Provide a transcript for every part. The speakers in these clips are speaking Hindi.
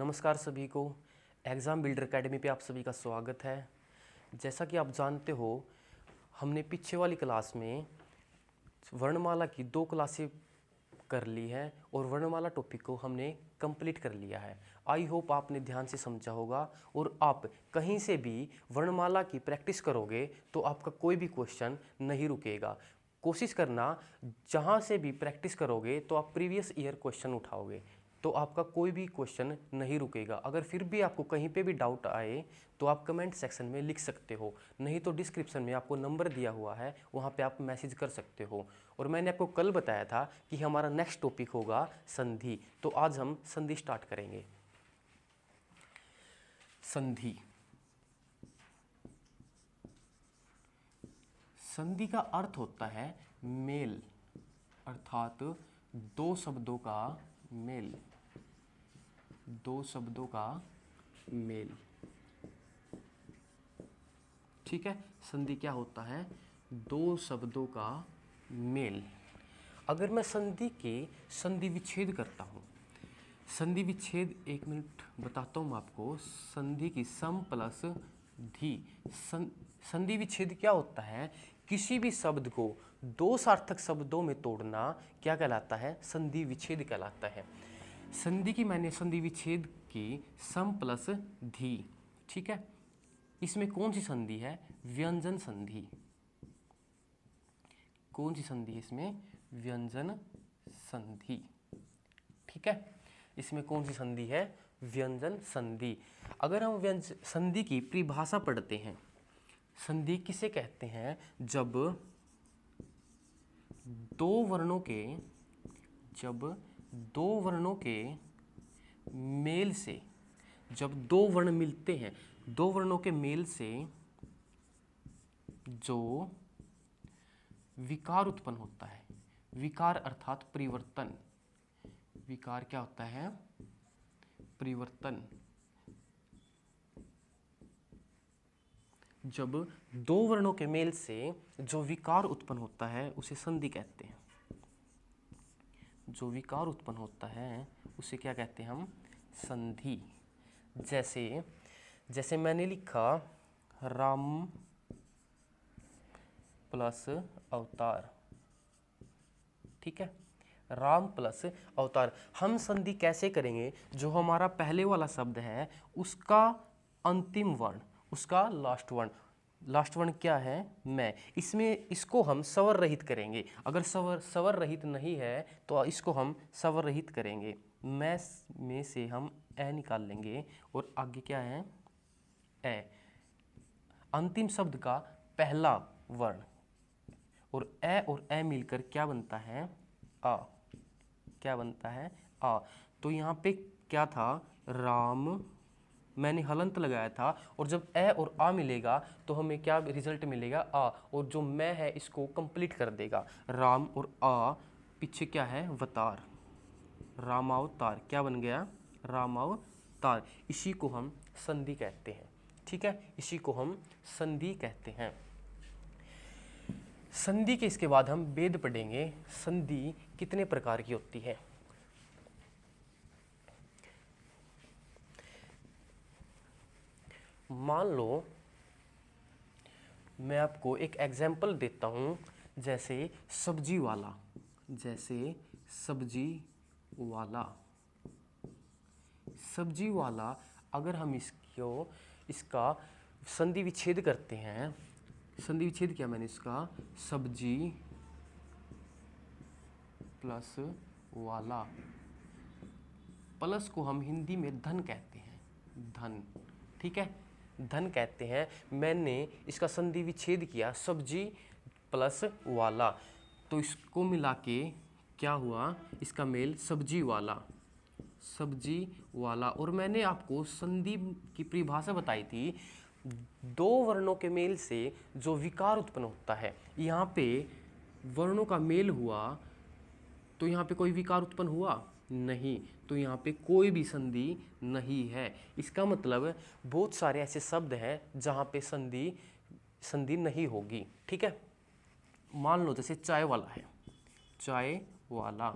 नमस्कार सभी को। एग्ज़ाम बिल्डर एकेडमी पे आप सभी का स्वागत है। जैसा कि आप जानते हो, हमने पीछे वाली क्लास में वर्णमाला की 2 क्लासें कर ली हैं और वर्णमाला टॉपिक को हमने कंप्लीट कर लिया है। आई होप आपने ध्यान से समझा होगा और आप कहीं से भी वर्णमाला की प्रैक्टिस करोगे तो आपका कोई भी क्वेश्चन नहीं रुकेगा। कोशिश करना, जहाँ से भी प्रैक्टिस करोगे तो आप प्रीवियस ईयर क्वेश्चन उठाओगे तो आपका कोई भी क्वेश्चन नहीं रुकेगा। अगर फिर भी आपको कहीं पे भी डाउट आए तो आप कमेंट सेक्शन में लिख सकते हो, नहीं तो डिस्क्रिप्शन में आपको नंबर दिया हुआ है, वहाँ पे आप मैसेज कर सकते हो। और मैंने आपको कल बताया था कि हमारा नेक्स्ट टॉपिक होगा संधि, तो आज हम संधि स्टार्ट करेंगे। संधि, संधि का अर्थ होता है मेल, अर्थात दो शब्दों का मेल, दो शब्दों का मेल। ठीक है, संधि क्या होता है? दो शब्दों का मेल। अगर मैं संधि के संधि विच्छेद करता हूँ, संधि विच्छेद 1 मिनट बताता हूँ मैं आपको। संधि की सम प्लस धी। संधि विच्छेद क्या होता है? किसी भी शब्द को दो सार्थक शब्दों में तोड़ना क्या कहलाता है? संधि विच्छेद कहलाता है। संधि की मैंने संधि विच्छेद की सम प्लस धी। ठीक है, इसमें कौन सी संधि है? व्यंजन संधि। कौन सी संधि है इसमें? व्यंजन संधि। ठीक है, इसमें कौन सी संधि है? व्यंजन संधि। अगर हम व्यंजन संधि की परिभाषा पढ़ते हैं, संधि किसे कहते हैं? जब दो वर्णों के मेल से, जब दो वर्ण मिलते हैं, दो वर्णों के मेल से जो विकार उत्पन्न होता है, विकार अर्थात परिवर्तन। विकार क्या होता है? परिवर्तन। जब दो वर्णों के मेल से जो विकार उत्पन्न होता है उसे संधि कहते हैं। जो विकार उत्पन्न होता है उसे क्या कहते हैं हम? संधि। जैसे मैंने लिखा राम प्लस अवतार। ठीक है, राम प्लस अवतार। हम संधि कैसे करेंगे? जो हमारा पहले वाला शब्द है उसका अंतिम वर्ण, उसका लास्ट वर्ण क्या है? मैं। इसको हम स्वर रहित करेंगे। अगर स्वर रहित नहीं है तो इसको हम स्वर रहित करेंगे। मैं में से हम ए निकाल लेंगे और आगे क्या है? ए। अंतिम शब्द का पहला वर्ण, और ए मिलकर क्या बनता है? आ। क्या बनता है? आ। तो यहाँ पे क्या था? राम, मैंने हलंत लगाया था, और जब ए और आ मिलेगा तो हमें क्या रिजल्ट मिलेगा? आ। और जो मैं है इसको कंप्लीट कर देगा। राम और आ, पीछे क्या है? वतार, रामावतार। क्या बन गया? रामावतार। इसी को हम संधि कहते हैं। ठीक है, इसी को हम संधि कहते हैं। संधि के इसके बाद हम भेद पढ़ेंगे। संधि कितने प्रकार की होती है? मान लो मैं आपको एक एग्जाम्पल देता हूँ, जैसे सब्जी वाला। जैसे सब्जी वाला, सब्जी वाला। अगर हम इसका संधि विच्छेद करते हैं, संधि विच्छेद किया मैंने इसका, सब्जी प्लस वाला। प्लस को हम हिंदी में धन कहते हैं, धन। ठीक है, धन कहते हैं। मैंने इसका संधि विच्छेद किया सब्जी प्लस वाला, तो इसको मिला के क्या हुआ? इसका मेल सब्जी वाला, सब्जी वाला। और मैंने आपको संधि की परिभाषा बताई थी, दो वर्णों के मेल से जो विकार उत्पन्न होता है। यहाँ पे वर्णों का मेल हुआ तो यहाँ पे कोई विकार उत्पन्न हुआ नहीं, तो यहाँ पे कोई भी संधि नहीं है। इसका मतलब बहुत सारे ऐसे शब्द हैं जहाँ पे संधि नहीं होगी। ठीक है, मान लो जैसे चाय वाला है, चाय वाला।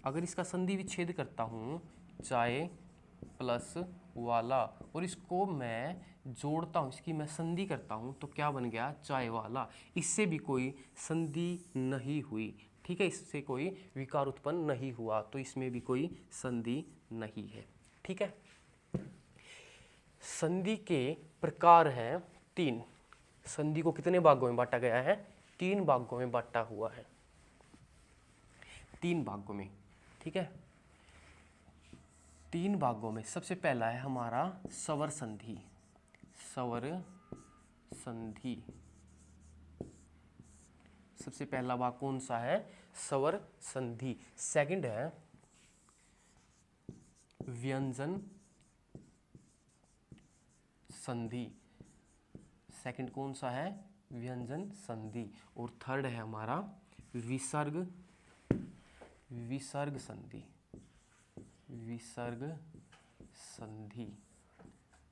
अगर इसका संधि विच्छेद करता हूँ, चाय प्लस वाला, और इसको मैं जोड़ता हूँ, इसकी मैं संधि करता हूँ, तो क्या बन गया, चाय वाला। इससे भी कोई संधि नहीं हुई, ठीक है, इससे कोई विकार उत्पन्न नहीं हुआ, तो इसमें भी कोई संधि नहीं है, ठीक है। संधि के प्रकार हैं 3। संधि को कितने भागों में बांटा गया है, 3 भागों में बांटा हुआ है, 3 भागों में, ठीक है, 3 भागों में। सबसे पहला है हमारा स्वर संधि, स्वर संधि। सबसे पहला भाग कौन सा है, स्वर संधि। सेकंड है व्यंजन संधि, सेकंड कौन सा है, व्यंजन संधि। और थर्ड है हमारा विसर्ग, विसर्ग संधि, विसर्ग संधि।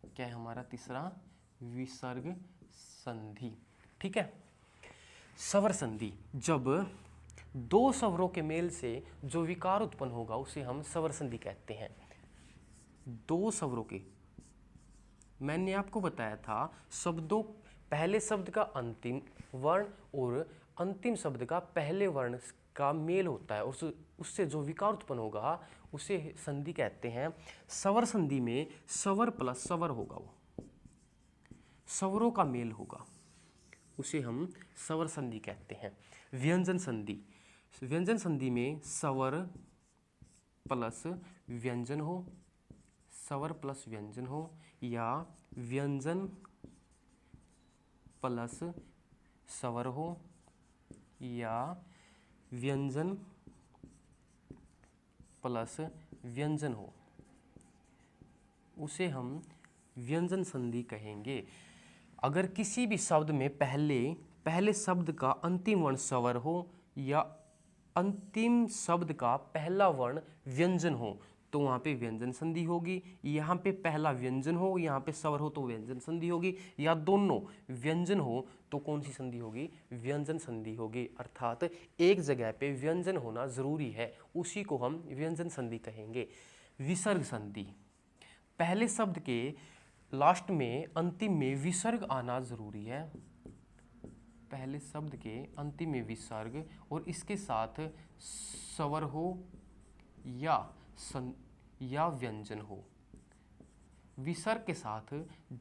क्या है हमारा तीसरा, विसर्ग संधि, ठीक है। स्वर संधि, जब 2 स्वरों के मेल से जो विकार उत्पन्न होगा उसे हम स्वर संधि कहते हैं। 2 स्वरों के, मैंने आपको बताया था शब्दों, पहले शब्द का अंतिम वर्ण और अंतिम शब्द का पहले वर्ण का मेल होता है, और उससे जो विकार उत्पन्न होगा उसे संधि कहते हैं। स्वर संधि में स्वर प्लस स्वर होगा, वो स्वरों का मेल होगा, उसे हम स्वर संधि कहते हैं। व्यंजन संधि, व्यंजन संधि में स्वर प्लस व्यंजन हो, स्वर प्लस व्यंजन हो, या व्यंजन प्लस स्वर हो, या व्यंजन प्लस व्यंजन हो, उसे हम व्यंजन संधि कहेंगे। अगर किसी भी शब्द में पहले शब्द का अंतिम वर्ण स्वर हो या अंतिम शब्द का पहला वर्ण व्यंजन हो तो वहाँ पे व्यंजन संधि होगी। यहाँ पे पहला व्यंजन हो, यहाँ पे स्वर हो तो व्यंजन संधि होगी, या दोनों व्यंजन हो तो कौन सी संधि होगी, व्यंजन संधि होगी। अर्थात एक जगह पे व्यंजन होना जरूरी है, उसी को हम व्यंजन संधि कहेंगे। विसर्ग संधि, पहले शब्द के लास्ट में अंतिम में विसर्ग आना जरूरी है, पहले शब्द के अंतिम में विसर्ग, और इसके साथ स्वर हो या व्यंजन हो। विसर्ग के साथ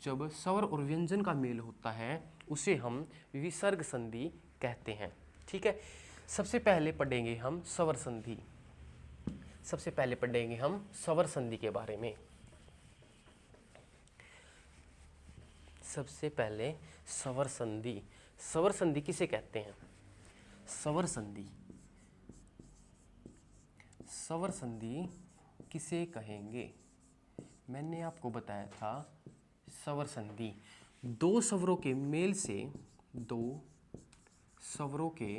जब स्वर और व्यंजन का मेल होता है उसे हम विसर्ग संधि कहते हैं, ठीक है। सबसे पहले पढ़ेंगे हम स्वर संधि, सबसे पहले पढ़ेंगे हम स्वर संधि के बारे में। सबसे पहले स्वर संधि, स्वर संधि किसे कहते हैं, स्वर संधि, स्वर संधि किसे कहेंगे, मैंने आपको बताया था स्वर संधि 2 स्वरों के मेल से, 2 स्वरों के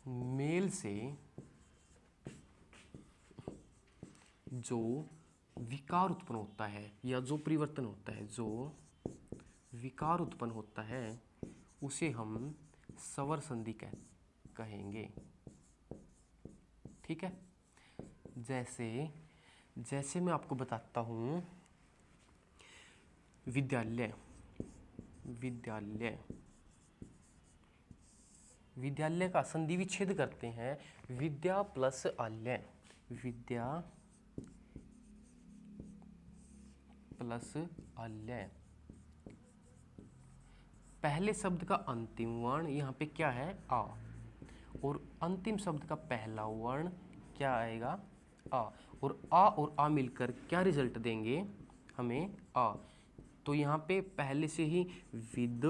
मेल से जो विकार उत्पन्न होता है या जो परिवर्तन होता है, जो विकार उत्पन्न होता है उसे हम स्वर संधि कहेंगे, ठीक है। जैसे मैं आपको बताता हूँ, विद्यालय, विद्यालय, विद्यालय का संधि विच्छेद करते हैं विद्या प्लस आल्य, विद्या प्लस आल्य। पहले शब्द का अंतिम वर्ण यहाँ पे क्या है, आ, और अंतिम शब्द का पहला वर्ण क्या आएगा, आ, और आ मिलकर क्या रिजल्ट देंगे हमें, आ। तो यहाँ पे पहले से ही विद,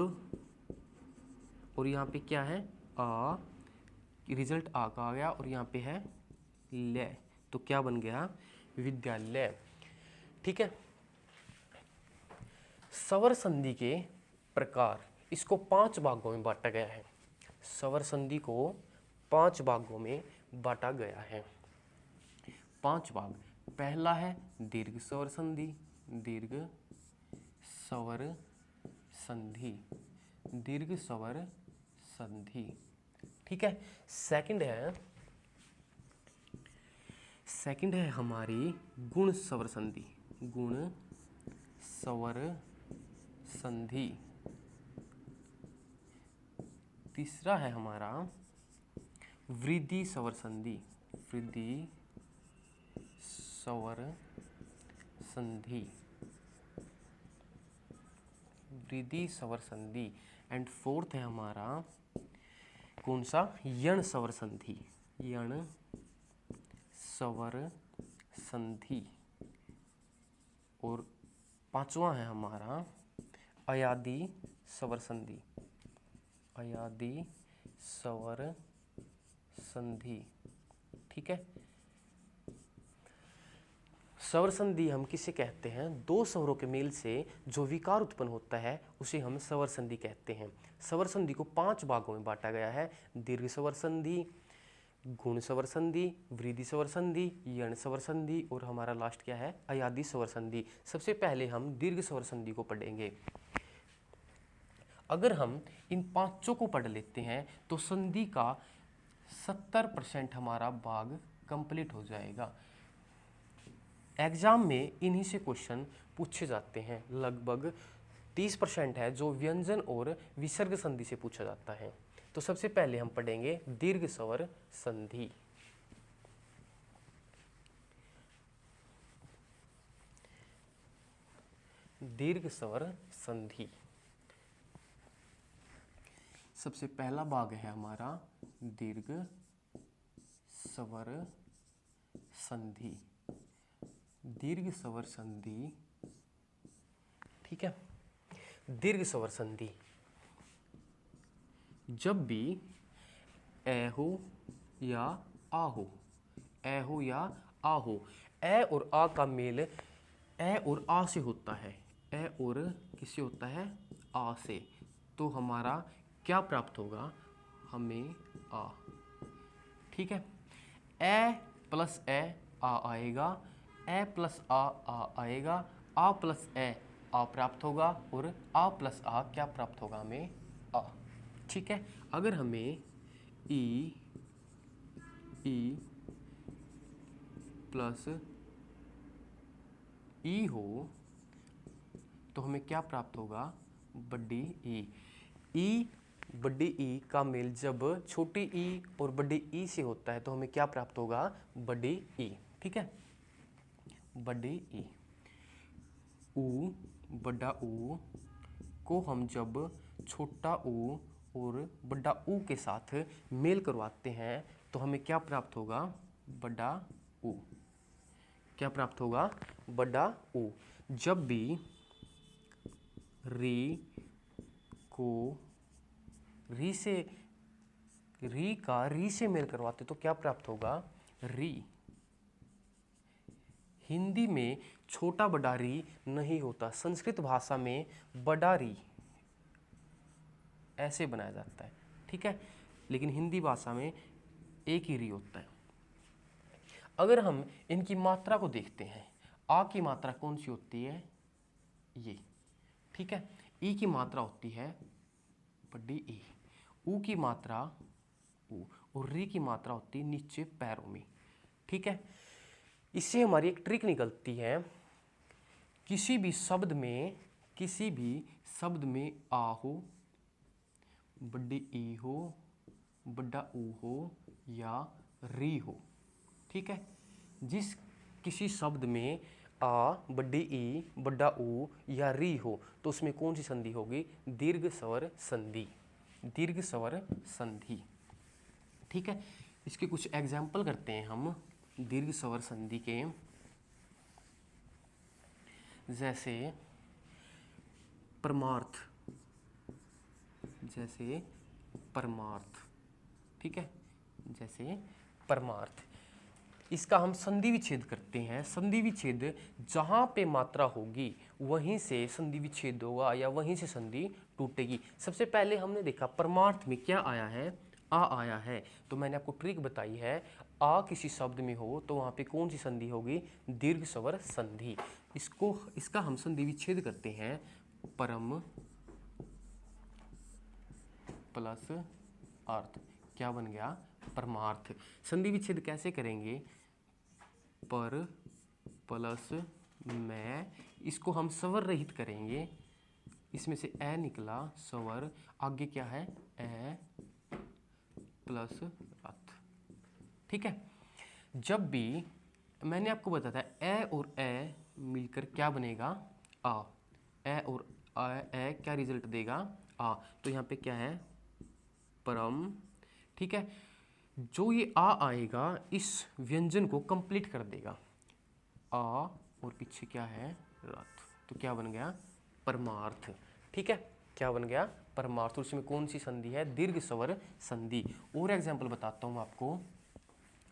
और यहाँ पे क्या है, आ, रिजल्ट आ का आ गया, और यहाँ पे है ले, तो क्या बन गया, विद्यालय, ठीक है। स्वर संधि के प्रकार, इसको 5 भागों में बांटा गया है, स्वर संधि को 5 भागों में बांटा गया है, 5 भाग। पहला है दीर्घ स्वर संधि, दीर्घ स्वर संधि, दीर्घ स्वर संधि, ठीक है। सेकंड है सेकंड है हमारी गुण स्वर संधि, गुण स्वर संधि। तीसरा है हमारा वृद्धि स्वर संधि, वृद्धि स्वर संधि, वृद्धि स्वर संधि। एंड फोर्थ है हमारा कौन सा, यण स्वर संधि, यण स्वर संधि। और पांचवा है हमारा अयादी स्वर संधि, अयादी स्वर संधि। ठीक है, स्वर संधि हम किसे कहते हैं, दो स्वरों के मेल से जो विकार उत्पन्न होता है उसे हम स्वर संधि कहते हैं। स्वर संधि को 5 भागों में बांटा गया है, दीर्घ स्वर संधि, गुण स्वर संधि, वृद्धि स्वर संधि, यण स्वर संधि और हमारा लास्ट क्या है, अयादी स्वर संधि। सबसे पहले हम दीर्घ स्वर संधि को पढ़ेंगे। अगर हम इन पांचों को पढ़ लेते हैं तो संधि का 70% हमारा भाग कंप्लीट हो जाएगा। एग्जाम में इन्हीं से क्वेश्चन पूछे जाते हैं, लगभग 30% है जो व्यंजन और विसर्ग संधि से पूछा जाता है। तो सबसे पहले हम पढ़ेंगे दीर्घ स्वर संधि। दीर्घ स्वर संधि, सबसे पहला भाग है हमारा दीर्घ स्वर संधि, दीर्घ स्वर संधि। ठीक है, दीर्घ स्वर संधि जब भी ए हो या आ हो, ए हो या आ हो, ए और आ का मेल ए और आ से होता है, ए और किससे होता है, आ से, तो हमारा क्या प्राप्त होगा, हमें आ। ठीक है, ए प्लस ए आ आएगा, ए प्लस आ आएगा, आ प्लस ए आ प्राप्त होगा और आ प्लस आ क्या प्राप्त होगा, हमें आ। ठीक है, अगर हमें ई प्लस ई हो तो हमें क्या प्राप्त होगा, बड़ी ई। ई बड़ी ई का मेल जब छोटी ई और बड़ी ई से होता है तो हमें क्या प्राप्त होगा, बड़ी ई। ठीक है, बड़ी ई। ऊ, बड़ा ऊ को हम जब छोटा ऊ और बड़ा ऊ के साथ मेल करवाते हैं तो हमें क्या प्राप्त होगा, बड़ा ऊ। क्या प्राप्त होगा, बड़ा ऊ। जब भी री को री से री का री से मेल करवाते तो क्या प्राप्त होगा, री। हिंदी में छोटा बड़ा री नहीं होता, संस्कृत भाषा में बड़ा री ऐसे बनाया जाता है। ठीक है, लेकिन हिंदी भाषा में एक ही री होता है। अगर हम इनकी मात्रा को देखते हैं, आ की मात्रा कौन सी होती है, ये। ठीक है, ई की मात्रा होती है बड़ी ई, ऊ की मात्रा ऊ और री की मात्रा होती है नीचे पैरों में। ठीक है, इससे हमारी एक ट्रिक निकलती है, किसी भी शब्द में आ हो, बड़ी ई हो, बड़ा ऊ हो या री हो। ठीक है, जिस किसी शब्द में आ, बड़ी ई, बड़ा ऊ या री हो तो उसमें कौन सी संधि होगी, दीर्घ स्वर संधि, दीर्घ स्वर संधि। ठीक है, इसके कुछ एग्जाम्पल करते हैं हम दीर्घ स्वर संधि के। जैसे परमार्थ, जैसे परमार्थ। ठीक है, जैसे परमार्थ, इसका हम संधि विच्छेद करते हैं। संधि विच्छेद जहाँ पे मात्रा होगी वहीं से संधि विच्छेद होगा या वहीं से संधि टूटेगी। सबसे पहले हमने देखा परमार्थ में क्या आया है, आ आया है, तो मैंने आपको ट्रिक बताई है, आ किसी शब्द में हो तो वहाँ पे कौन सी संधि होगी, दीर्घ स्वर संधि। इसका हम संधि विच्छेद करते हैं, परम प्लस अर्थ क्या बन गया, परमार्थ। संधि विच्छेद कैसे करेंगे, पर प्लस मैं, इसको हम स्वर रहित करेंगे, इसमें से ए निकला स्वर, आगे क्या है ए प्लस अथ। ठीक है, जब भी मैंने आपको बताया था ए और ए मिलकर क्या बनेगा आ, ए और ए क्या रिजल्ट देगा आ, तो यहाँ पे क्या है परम। ठीक है, जो ये आ आएगा इस व्यंजन को कंप्लीट कर देगा, आ और पीछे क्या है रथ, तो क्या बन गया परमार्थ। ठीक है, क्या बन गया परमार्थ। और उसमें कौन सी संधि है दीर्घ स्वर संधि। और एग्जाम्पल बताता हूँ आपको,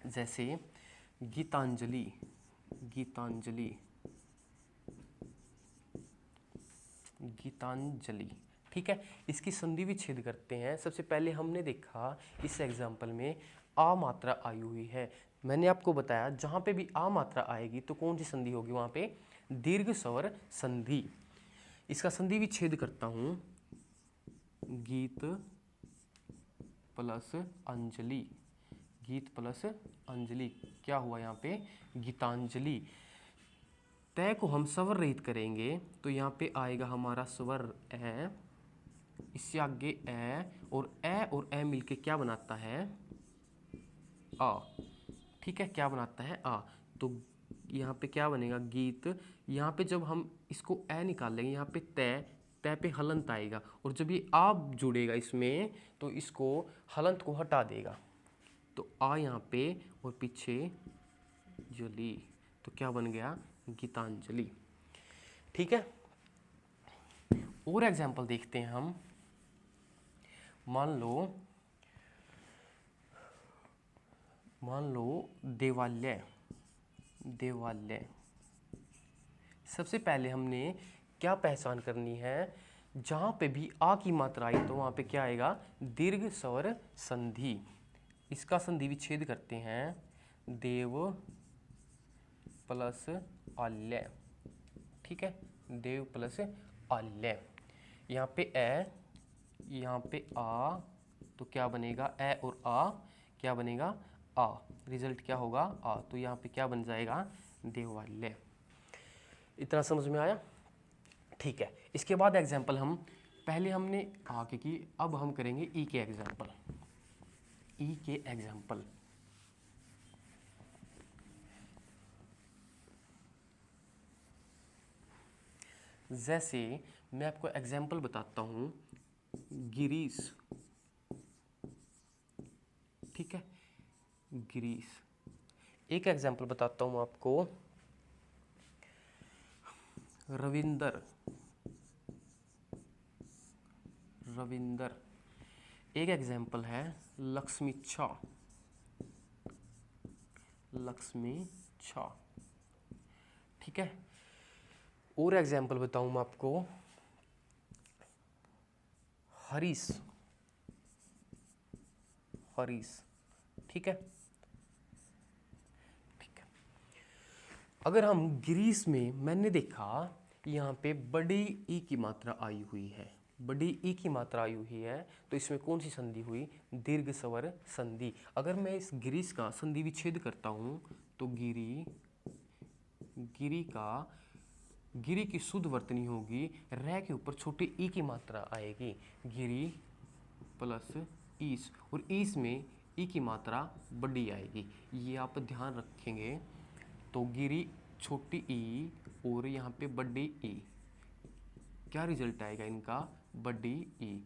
जैसे गीतांजलि, गीतांजलि, गीतांजलि। ठीक है, इसकी संधि विच्छेद करते हैं। सबसे पहले हमने देखा इस एग्जाम्पल में आ मात्रा आई हुई है। मैंने आपको बताया जहाँ पे भी आ मात्रा आएगी तो कौन सी संधि होगी वहाँ पे दीर्घ स्वर संधि। इसका संधि विच्छेद करता हूँ, गीत प्लस अंजलि, गीत प्लस अंजलि, क्या हुआ यहाँ पे गीतांजलि। तय को हम स्वर रहित करेंगे तो यहाँ पे आएगा हमारा स्वर ए, इससे आगे ए और ए मिलके क्या बनाता है आ। ठीक है, क्या बनाता है आ, तो यहाँ पे क्या बनेगा गीत। यहाँ पे जब हम इसको ए निकाल लेंगे यहाँ पे तय, तय पे हलंत आएगा, और जब ये आ जुड़ेगा इसमें तो इसको हलंत को हटा देगा, तो आ यहाँ पे और पीछे जली, तो क्या बन गया गीतांजलि। ठीक है, और एग्जाम्पल देखते हैं हम। मान लो देवालय, देवालय। सबसे पहले हमने क्या पहचान करनी है, जहाँ पे भी आ की मात्रा आई तो वहाँ पे क्या आएगा दीर्घ स्वर संधि। इसका संधि विच्छेद करते हैं, देव प्लस आल्य। ठीक है, देव प्लस आल्य। यहाँ पे ए, यहाँ पे आ, तो क्या बनेगा ए और आ क्या बनेगा आ, रिजल्ट क्या होगा आ, तो यहाँ पे क्या बन जाएगा देवालय। इतना समझ में आया। ठीक है, इसके बाद एग्जाम्पल हम पहले हमने आ के की, अब हम करेंगे ई के एग्जाम्पल। ई के एग्जाम्पल, जैसे मैं आपको एग्जाम्पल बताता हूँ गिरीश। ठीक है, गिरीश। एक एग्जाम्पल बताता हूँ आपको रविंदर, रविंदर। एक एग्जाम्पल है लक्ष्मी छा, लक्ष्मी छा। ठीक है, और एग्जाम्पल बताऊं मैं आपको हरीश, हरीश। ठीक है, ठीक है। अगर हम गिरीश में मैंने देखा यहाँ पे बड़ी ई की मात्रा आई हुई है, बड़ी ई की मात्रा आई हुई है, तो इसमें कौन सी संधि हुई दीर्घ स्वर संधि। अगर मैं इस गिरीश का संधि विच्छेद करता हूँ तो गिरी, गिरी का, गिरी की शुद्ध वर्तनी होगी, रै के ऊपर छोटी ई की मात्रा आएगी, गिरी प्लस ईस, और ईस में ई की मात्रा बड़ी आएगी, ये आप ध्यान रखेंगे। तो गिरी छोटी ई और यहाँ पे बड़ी ई, क्या रिजल्ट आएगा इनका बड़ी ई।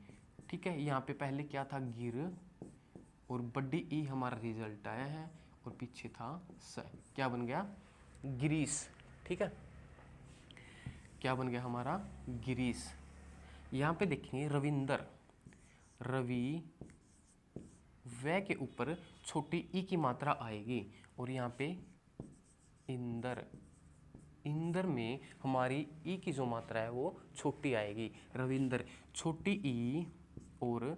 ठीक है, यहाँ पे पहले क्या था गिर और बड़ी ई हमारा रिजल्ट आया है, और पीछे था स, क्या बन गया गिरीश। ठीक है, क्या बन गया हमारा गिरीश। यहाँ पे देखेंगे रविंदर, रवि, व के ऊपर छोटी ई की मात्रा आएगी, और यहाँ पे इंदर, इंदर में हमारी ई की जो मात्रा है वो छोटी आएगी, रविंदर। छोटी ई और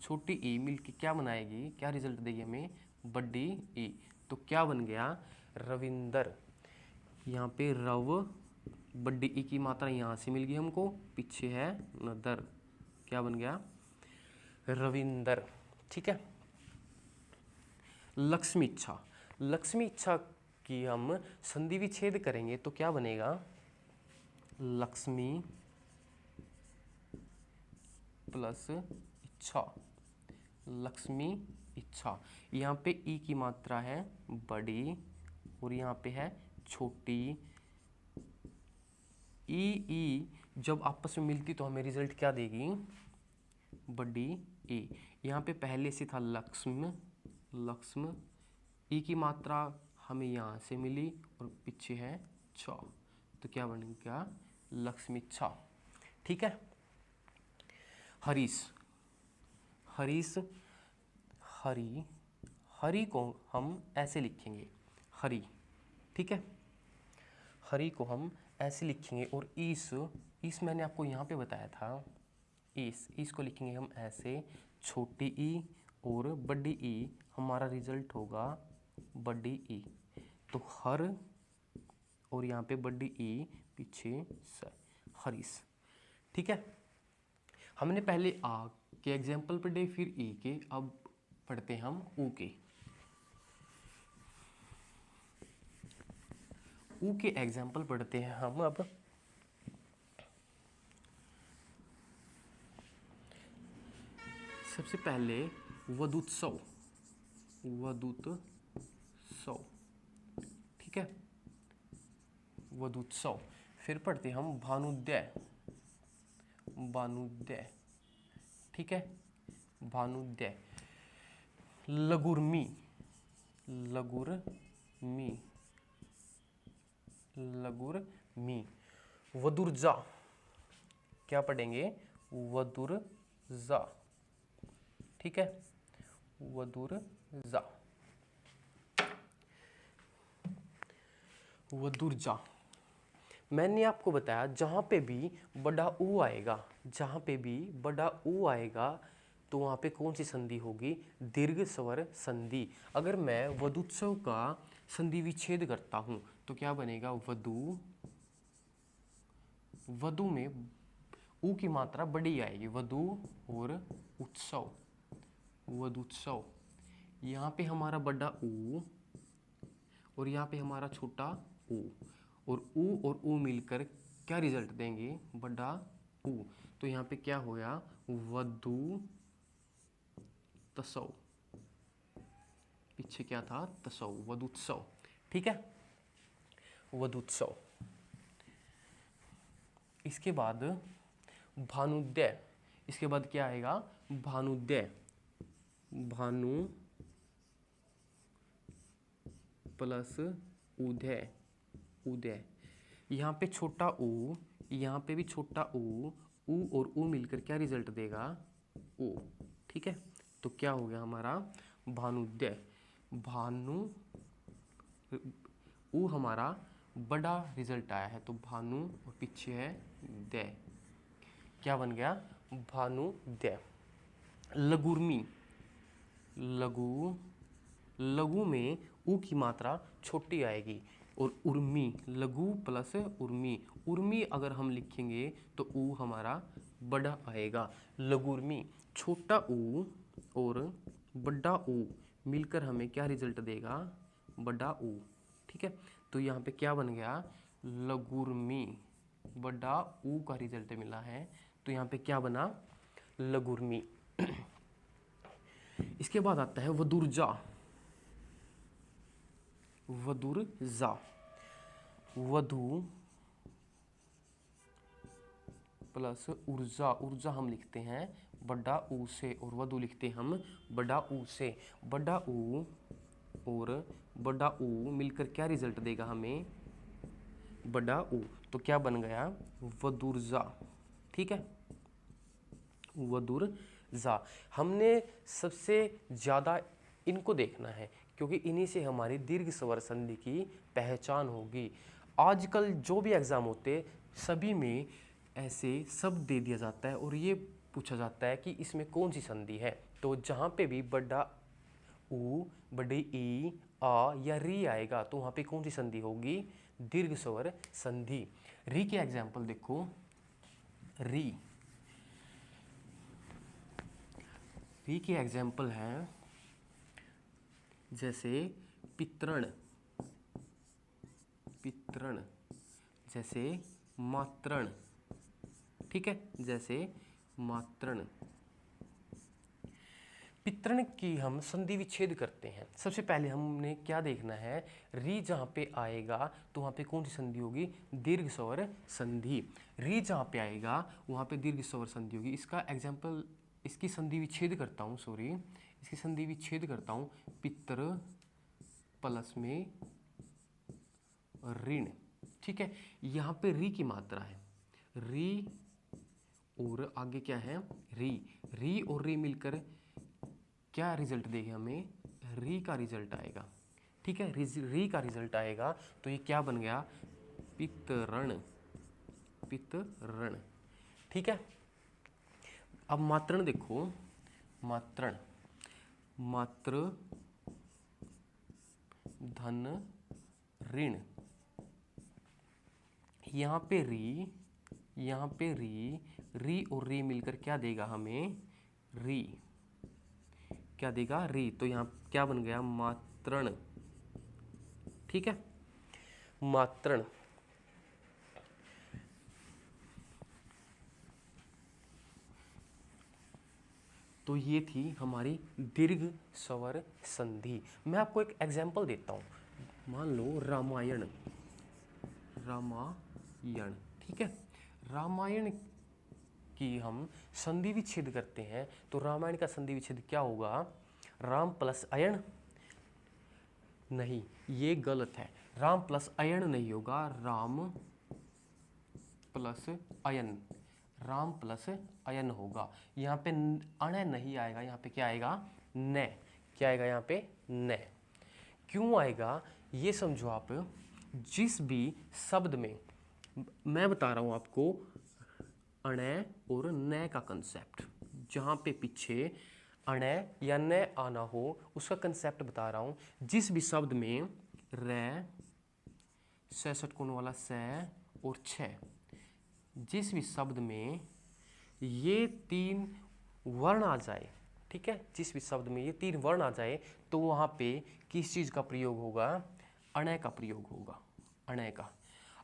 छोटी ई मिलके क्या बनाएगी, क्या रिजल्ट देगी हमें बड़ी ई, तो क्या बन गया रविंदर। यहाँ पे रव, बड़ी ई की मात्रा यहाँ से मिल गई हमको, पीछे है नदर, क्या बन गया रविंदर। ठीक है, लक्ष्मी इच्छा, लक्ष्मी इच्छा की हम संधि विच्छेद करेंगे तो क्या बनेगा, लक्ष्मी प्लस इच्छा, लक्ष्मी इच्छा। यहाँ पे ई की मात्रा है बड़ी और यहाँ पे है छोटी। ई जब आपस में मिलती तो हमें रिजल्ट क्या देगी, बड़ी ई। यहाँ पे पहले से था लक्ष्म, ई की मात्रा हमें यहाँ से मिली और पीछे है छ, तो क्या बनेगा, लक्ष्मी छ। ठीक है। हरीश, हरी को हम ऐसे लिखेंगे, हरी। ठीक है, हरी को हम ऐसे लिखेंगे। और इस मैंने आपको यहाँ पे बताया था, इस को लिखेंगे हम ऐसे, छोटी ई और बड़ी ई, हमारा रिजल्ट होगा बड़ी ई। तो हर और यहाँ पे बड़ी ई पीछे स, हरीश। ठीक है। हमने पहले आ के एग्जाम्पल पढ़े, फिर ई के, अब पढ़ते हैं हम ऊ के। ऊ के एग्जाम्पल पढ़ते हैं हम अब। सबसे पहले वदुत्सव, ठीक है, वदुत्सव। फिर पढ़ते हैं हम भानुद्वय, ठीक है, भानुद्वय। लगुर्मी, वदुर्जा, क्या पढ़ेंगे, वदुर्जा, ठीक है, वदुर्जा। मैंने आपको बताया जहाँ पे भी बड़ा ऊ आएगा, तो वहाँ पे कौन सी संधि होगी, दीर्घ स्वर संधि। अगर मैं वदुत्सव का संधि विच्छेद करता हूँ तो क्या बनेगा, वधु में ऊ की मात्रा बड़ी आएगी, वधु और उत्सव, वदुत्सव। यहाँ पे हमारा बड़ा ऊ और यहाँ पे हमारा छोटा ऊ, और ऊ मिलकर क्या रिजल्ट देंगे, बड़ा ऊ। तो यहाँ पे क्या होया, वधु तसव, पीछे क्या था, तसव, वदुत्सव। ठीक है, वदुत्सव। इसके बाद भानुद्वय, इसके बाद क्या आएगा, भानुद्वय, भानु प्लस उदय, यहाँ पे छोटा ऊ, यहाँ पे भी छोटा ऊ और ऊ मिलकर क्या रिजल्ट देगा, ओ। ठीक है, तो क्या हो गया हमारा, भानुद्वय। ऊ हमारा बड़ा रिजल्ट आया है, तो भानु और पीछे है दय, क्या बन गया, भानुद्वय। लगुर्मी, लघु में ऊ की मात्रा छोटी आएगी, और उर्मी, लघु प्लस उर्मी अगर हम लिखेंगे तो ऊ हमारा बड़ा आएगा। लगुर्मी, छोटा ऊ और बड़ा ऊ मिलकर हमें क्या रिजल्ट देगा, बड़ा ऊ। ठीक है, तो यहाँ पे क्या बन गया, लगुर्मी, बड़ा ऊ का रिजल्ट मिला है, तो यहाँ पे क्या बना, लगुर्मी। इसके बाद आता है वदुर्जा, वधु प्लस ऊर्जा हम लिखते हैं बड़ा ऊ से, और वधु लिखते हैं हम बड़ा ऊ से। बड़ा ऊ और बड़ा ऊ मिलकर क्या रिजल्ट देगा हमें, बड़ा ऊ। तो क्या बन गया, वदुर्जा। ठीक है, वदुर्जा। हमने सबसे ज़्यादा इनको देखना है, क्योंकि इन्हीं से हमारी दीर्घ स्वर संधि की पहचान होगी। आजकल जो भी एग्ज़ाम होते सभी में ऐसे शब्द दे दिया जाता है और ये पूछा जाता है कि इसमें कौन सी संधि है। तो जहाँ पे भी बड़ा ऊ, बड़ी ई, आ या री आएगा तो वहाँ पे कौन सी संधि होगी, दीर्घ स्वर संधि। री के एग्जाम्पल देखो, री के एग्जाम्पल हैं जैसे पितरण, पितरण, जैसे मात्रण, ठीक है, जैसे मात्रण। पितरण की हम संधि विच्छेद करते हैं। सबसे पहले हमने क्या देखना है, री जहाँ पे आएगा तो वहाँ पे कौन सी संधि होगी, दीर्घ स्वर संधि। री जहाँ पे आएगा वहाँ पे दीर्घ स्वर संधि होगी। इसका एग्जाम्पल, इसकी संधि विच्छेद करता हूँ, सॉरी, इसकी संधि विच्छेद करता हूँ, पितर प्लस में ऋण, ठीक है। यहाँ पे री की मात्रा है, री और आगे क्या है, री। री और री मिलकर क्या रिजल्ट देगा हमें, री का रिजल्ट आएगा, ठीक है। री का रिजल्ट आएगा तो ये क्या बन गया, पितरण, पितरण, ठीक है। अब मात्रण देखो, मात्रण, मात्र धन ऋण। यहाँ पे री, यहाँ पे री, री और री मिलकर क्या देगा हमें, री, क्या देगा, री। तो यहाँ क्या बन गया, मात्रण, ठीक है, मात्रण। तो ये थी हमारी दीर्घ स्वर संधि। मैं आपको एक एग्जाम्पल देता हूँ, मान लो रामायण, रामायण, ठीक है। रामायण की हम संधि विच्छेद करते हैं तो रामायण का संधि विच्छेद क्या होगा, राम प्लस अयण, नहीं ये गलत है, राम प्लस अयण नहीं होगा, राम प्लस अयन, राम प्लस अयन होगा। यहाँ पे अण नहीं आएगा, यहाँ पे क्या आएगा, न, क्या आएगा यहाँ पे, न। क्यों आएगा ये समझो आप, जिस भी शब्द में, मैं बता रहा हूँ आपको अण और न का कंसेप्ट, जहाँ पे पीछे अण या न आना हो उसका कंसेप्ट बता रहा हूँ। जिस भी शब्द में र, से षटकोण वाला से और छ, जिस भी शब्द में ये तीन वर्ण आ जाए, ठीक है, जिस भी शब्द में ये तीन वर्ण आ जाए तो वहाँ पे किस चीज़ का प्रयोग होगा, अण का प्रयोग होगा, अण का।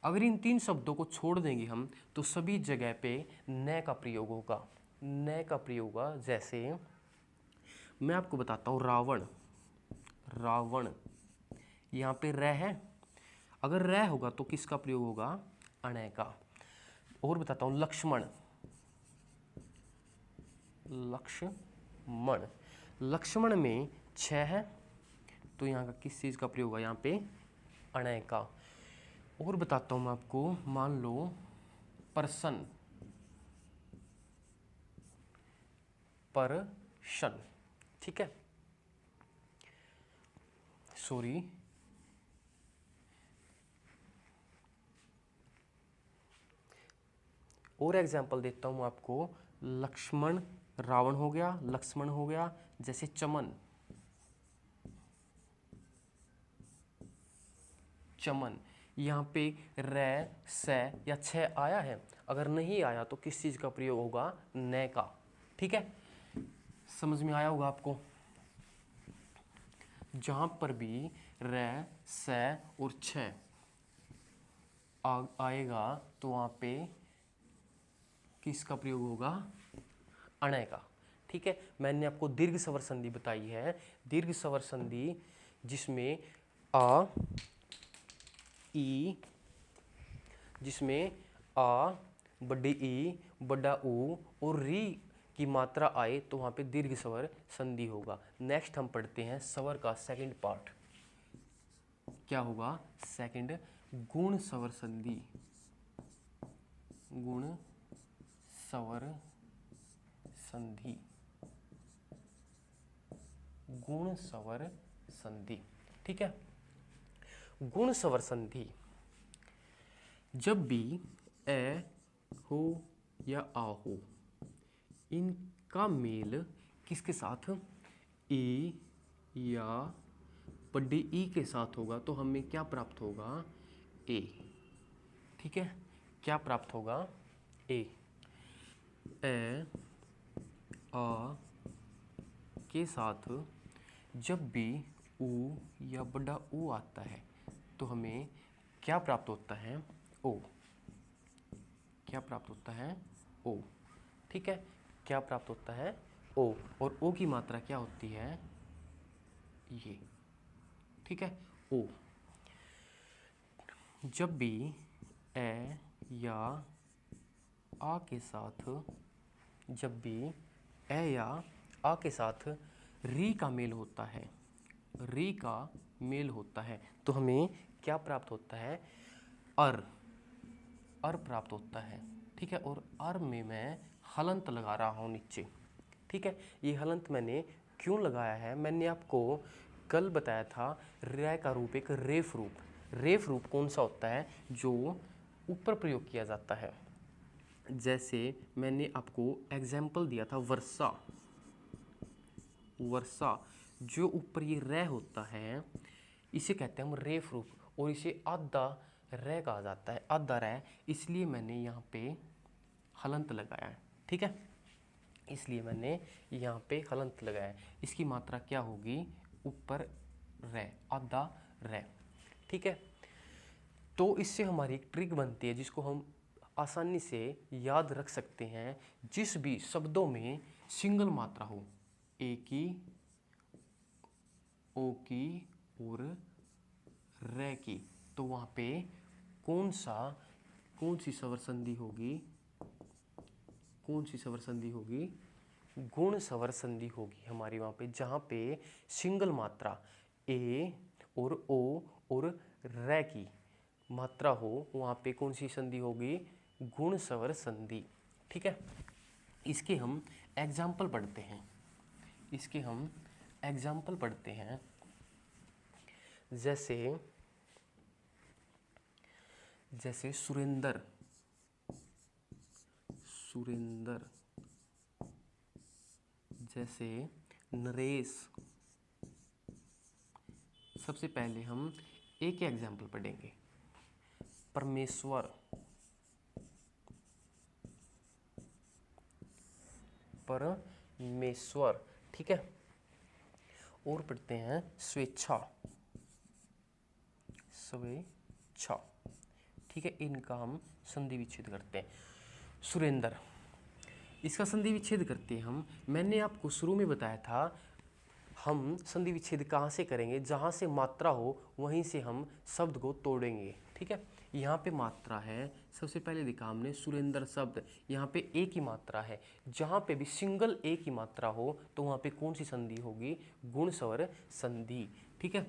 अगर इन तीन शब्दों को छोड़ देंगे हम तो सभी जगह पे न का प्रयोग होगा, न का प्रयोग होगा। जैसे मैं आपको बताता हूँ, रावण, रावण, यहाँ पे र है, अगर र होगा तो किसका प्रयोग होगा, अण का। और बताता हूँ, लक्ष्मण, लक्ष्मण, लक्ष्मण में छ है तो यहाँ का किस चीज़ का प्रयोग होगा, यहाँ पे अण का। और बताता हूँ मैं आपको, मान लो परसन, परशन, ठीक है, सॉरी, और एग्जाम्पल देता हूँ आपको, लक्ष्मण, रावण हो गया, लक्ष्मण हो गया, जैसे चमन, चमन, यहाँ पे र, से या छ आया है, अगर नहीं आया तो किस चीज़ का प्रयोग होगा, न का, ठीक है। समझ में आया होगा आपको। जहाँ पर भी र, से और छ आएगा तो वहाँ पे किसका प्रयोग होगा, अण का, ठीक है। मैंने आपको दीर्घ स्वर संधि बताई है, दीर्घ स्वर संधि जिसमें आ, ई, जिसमें आ, बड़ी ई, बड़ा ऊ और री की मात्रा आए तो वहाँ पे दीर्घ स्वर संधि होगा। नेक्स्ट हम पढ़ते हैं स्वर का सेकंड पार्ट, क्या होगा, सेकंड, गुण स्वर संधि, गुण स्वर संधि, गुण स्वर संधि, ठीक है। गुण स्वर संधि, जब भी ए हो या आ हो, इनका मेल किसके साथ, ई या बड़ी ई के साथ होगा तो हमें क्या प्राप्त होगा, ए, ठीक है। क्या प्राप्त होगा, ए आ के साथ जब भी ऊ या बड़ा ऊ आता है तो हमें क्या प्राप्त होता है? ओ। क्या प्राप्त होता है? ओ। ठीक है, क्या प्राप्त होता है? ओ। और ओ की मात्रा क्या होती है? ये। ठीक है, ओ। जब भी ए या आ के साथ, जब भी ए या आ के साथ री का मेल होता है, री का मेल होता है तो हमें क्या प्राप्त होता है? अर प्राप्त होता है। ठीक है, और अर में मैं हलंत लगा रहा हूँ नीचे। ठीक है, ये हलंत मैंने क्यों लगाया है? मैंने आपको कल बताया था रै का रूप एक रेफ रूप। रेफ रूप कौन सा होता है? जो ऊपर प्रयोग किया जाता है। जैसे मैंने आपको एग्जाम्पल दिया था वर्षा। वर्षा जो ऊपर ये रै होता है इसे कहते हैं हम रेफ रूप, और इसे आधा रै कहा जाता है, आधा रै। इसलिए मैंने यहाँ पे हलंत लगाया है। ठीक है, इसलिए मैंने यहाँ पे हलंत लगाया है। इसकी मात्रा क्या होगी? ऊपर रै, आधा रै। ठीक है, तो इससे हमारी एक ट्रिक बनती है जिसको हम आसानी से याद रख सकते हैं। जिस भी शब्दों में सिंगल मात्रा हो, ए की, ओ की और रै की, तो वहाँ पे कौन सी स्वर संधि होगी? कौन सी स्वर संधि होगी? गुण स्वर संधि होगी हमारी वहाँ पे। जहाँ पे सिंगल मात्रा ए और ओ और रै की मात्रा हो वहाँ पे कौन सी संधि होगी? गुण स्वर संधि। ठीक है, इसके हम एग्जाम्पल पढ़ते हैं। इसके हम एग्जाम्पल पढ़ते हैं। जैसे सुरेंद्र, सुरेंद्र। जैसे नरेश। सबसे पहले हम एक एग्जाम्पल पढ़ेंगे। परमेश्वर, परमेश्वर। ठीक है, और पढ़ते हैं स्वेच्छा, स्वेच्छा। ठीक है, इनका हम संधि विच्छेद करते हैं। सुरेंद्र, इसका संधि विच्छेद करते हैं हम। मैंने आपको शुरू में बताया था हम संधि विच्छेद कहाँ से करेंगे? जहाँ से मात्रा हो वहीं से हम शब्द को तोड़ेंगे। ठीक है, यहाँ पे मात्रा है, सबसे पहले देखा हमने सुरेंद्र शब्द, यहाँ पे ए की मात्रा है। जहाँ पे भी सिंगल ए की मात्रा हो तो वहाँ पे कौन सी संधि होगी? गुण स्वर संधि। ठीक है,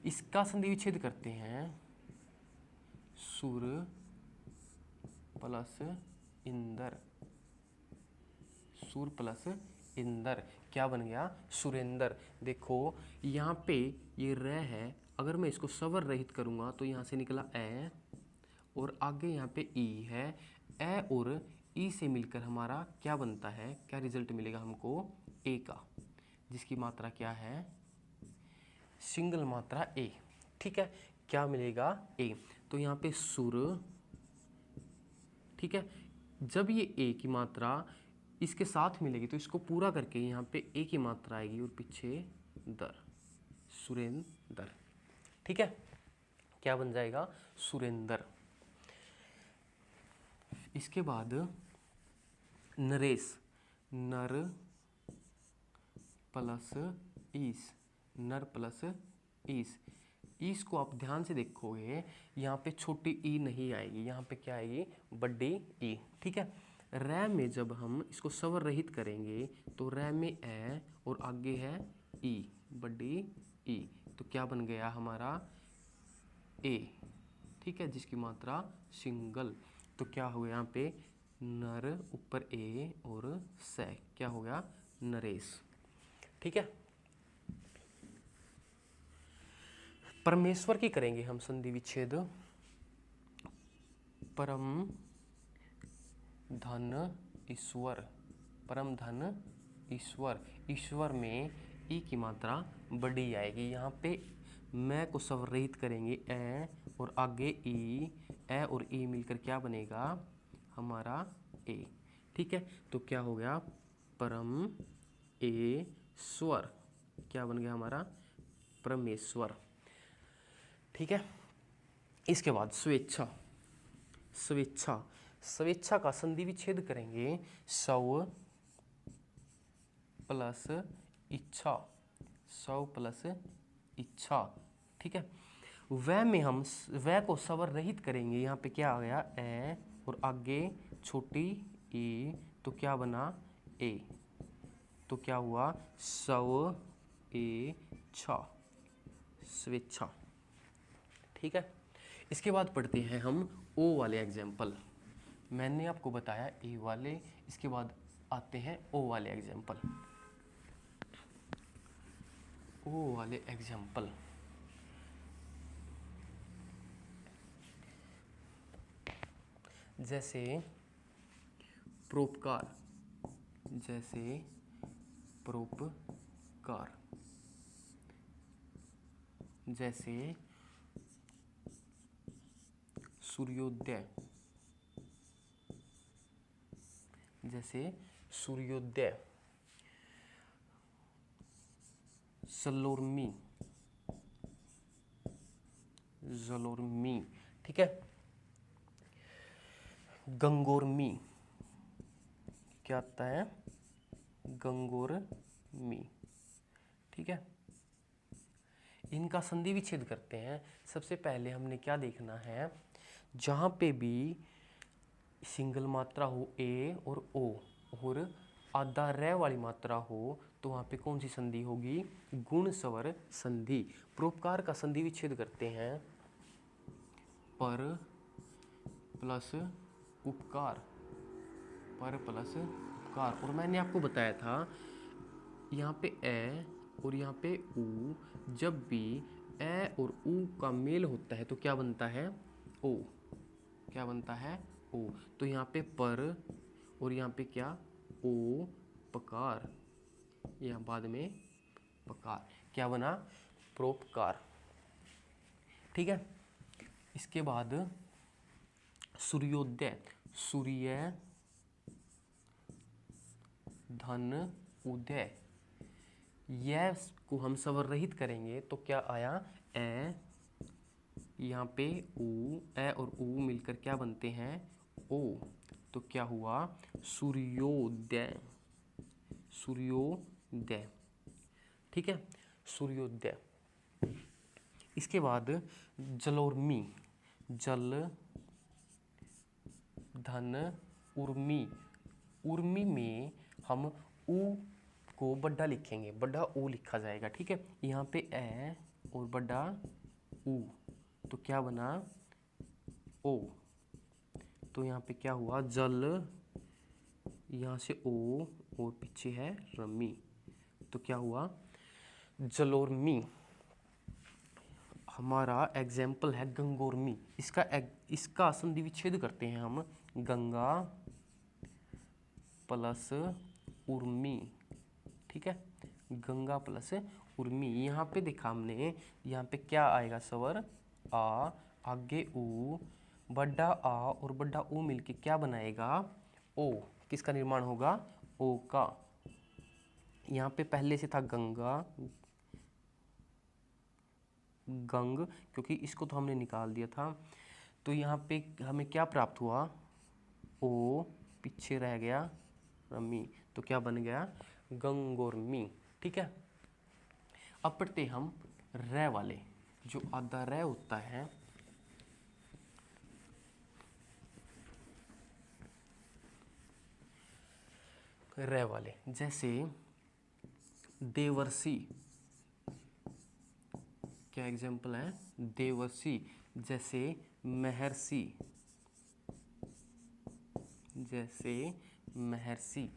इसका संधि विच्छेद करते हैं। सुर प्लस इंदर, सुर प्लस इंदर, क्या बन गया? सुरेंद्र। देखो यहाँ पे ये र है, अगर मैं इसको स्वर रहित करूँगा तो यहाँ से निकला ए, और आगे यहाँ पे ई है। ए और ई से मिलकर हमारा क्या बनता है? क्या रिजल्ट मिलेगा हमको? ए का, जिसकी मात्रा क्या है? सिंगल मात्रा ए। ठीक है, क्या मिलेगा? ए। तो यहाँ पे सुर। ठीक है, जब ये ए की मात्रा इसके साथ मिलेगी तो इसको पूरा करके यहाँ पे ए की मात्रा आएगी और पीछे दर, सुरेंद्र। ठीक है, क्या बन जाएगा? सुरेंद्र। इसके बाद नरेश, नर प्लस ईस, नर प्लस ईस। ईस को आप ध्यान से देखोगे यहाँ पे छोटी ई नहीं आएगी, यहाँ पे क्या आएगी? बड़ी ई। ठीक है, रै में जब हम इसको स्वर रहित करेंगे तो रै में ए और आगे है ई, बड़ी ई, तो क्या बन गया हमारा? ए। ठीक है, जिसकी मात्रा सिंगल। तो क्या हो गया यहाँ पे? नर ऊपर ए और से, क्या हो गया? नरेश। ठीक है, परमेश्वर की करेंगे हम संधि विच्छेद। परम धन ईश्वर, परम धन ईश्वर। ईश्वर में ई की मात्रा बड़ी आएगी। यहाँ पे मैं को स्वर रहित करेंगे ए और आगे ई, ए और ई मिलकर क्या बनेगा? हमारा ए। ठीक है, तो क्या हो गया? परम ए स्वर। क्या बन गया हमारा? परमेश्वर। ठीक है, इसके बाद स्वेच्छा। स्वेच्छा, स्वेच्छा का संधि विच्छेद करेंगे, स्व प्लस इच्छा, स्व प्लस इच्छा। ठीक है, वह में हम वह को स्वर रहित करेंगे, यहाँ पे क्या आ गया ए और आगे छोटी ई, तो क्या बना ए, तो क्या हुआ स्व ए छा, स्वेच्छा। ठीक है, इसके बाद पढ़ते हैं हम ओ वाले एग्जाम्पल। मैंने आपको बताया ए वाले, इसके बाद आते हैं ओ वाले एग्जाम्पल। ओ वाले एग्जाम्पल, जैसे परोपकार, जैसे परोपकार, जैसे सूर्योदय, जैसे सूर्योदय, जलोर्मी, जलोर्मी। ठीक है, गंगोर्मी, क्या आता है गंगोर्मी। ठीक है, इनका संधि विच्छेद करते हैं। सबसे पहले हमने क्या देखना है, जहाँ पे भी सिंगल मात्रा हो ए और ओ और आधा रे वाली मात्रा हो, तो वहाँ पे कौन सी संधि होगी, गुण स्वर संधि। परोपकार का संधि विच्छेद करते हैं, पर प्लस उपकार, पर प्लस उपकार। और मैंने आपको बताया था यहाँ पे ए और यहाँ पे ऊ, जब भी ए और ऊ का मेल होता है तो क्या बनता है ओ, क्या बनता है ओ। तो यहाँ पे पर और यहाँ पे क्या ओ पकार, यहाँ बाद में पकार, क्या बना परोपकार। ठीक है, इसके बाद सूर्योदय, सूर्य धन उदय, यह को हम स्वर रहित करेंगे तो क्या आया ए, यहाँ पे ऊ, ए और ऊ मिलकर क्या बनते हैं ओ, तो क्या हुआ सूर्योदय, सूर्योदय। ठीक है, सूर्योदय। इसके बाद जलोर्मी, जल धन उर्मी, उर्मी में हम ऊ को बड़ा लिखेंगे, बड़ा ऊ लिखा जाएगा। ठीक है, यहाँ पे ए और बड़ा ऊ, तो क्या बना ओ, तो यहाँ पे क्या हुआ जल, यहाँ से ओ और पीछे है रमी, तो क्या हुआ जलोर्मी। हमारा एग्जाम्पल है गंगोर्मी। इसका संधि विच्छेद करते हैं हम, गंगा प्लस उर्मी। ठीक है, गंगा प्लस उर्मी। यहाँ पे देखा हमने, यहाँ पे क्या आएगा स्वर आ, आगे ऊ, बड़ा आ और बड़ा ऊ मिलके क्या बनाएगा ओ, किसका निर्माण होगा ओ का। यहाँ पे पहले से था गंगा, गंग, क्योंकि इसको तो हमने निकाल दिया था, तो यहाँ पे हमें क्या प्राप्त हुआ ओ, पीछे रह गया रमी, तो क्या बन गया गंगोर्मी। ठीक है, अब पढ़ते हम रे वाले, जो आधा रे होता है, रे वाले, जैसे देवर्षि, क्या एग्जाम्पल है देवर्षि, जैसे महर्षि, जैसे महर्षि।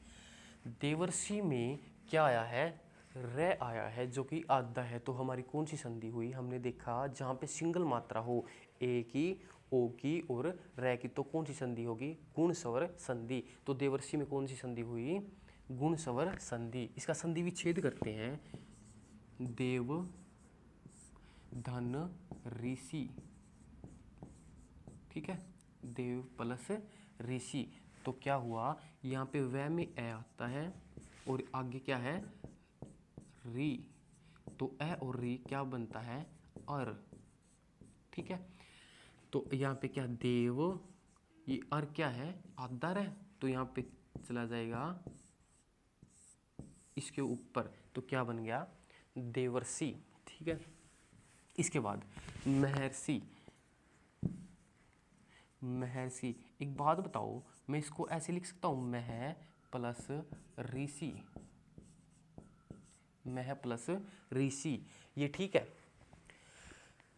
देवर्षि में क्या आया है रे आया है, जो कि आधा है, तो हमारी कौन सी संधि हुई, हमने देखा जहाँ पे सिंगल मात्रा हो ए की, ओ की और रे की, तो कौन सी संधि होगी गुण स्वर संधि। तो देवर्षि में कौन सी संधि हुई गुण स्वर संधि। इसका संधि विच्छेद करते हैं, देव धन ऋषि। ठीक है, देव प्लस ऋषि, तो क्या हुआ यहाँ पे वह में ए आता है और आगे क्या है री, तो ए और री क्या बनता है, अर। ठीक है, तो यहाँ पे क्या देव, ये अर क्या है, आदर है, तो यहाँ पे चला जाएगा इसके ऊपर, तो क्या बन गया, देवर्षि। ठीक है, इसके बाद महर्षि। महर्षि, एक बात बताओ, मैं इसको ऐसे लिख सकता हूँ, मह प्लस ऋषि, मह प्लस ऋषि, ये ठीक है,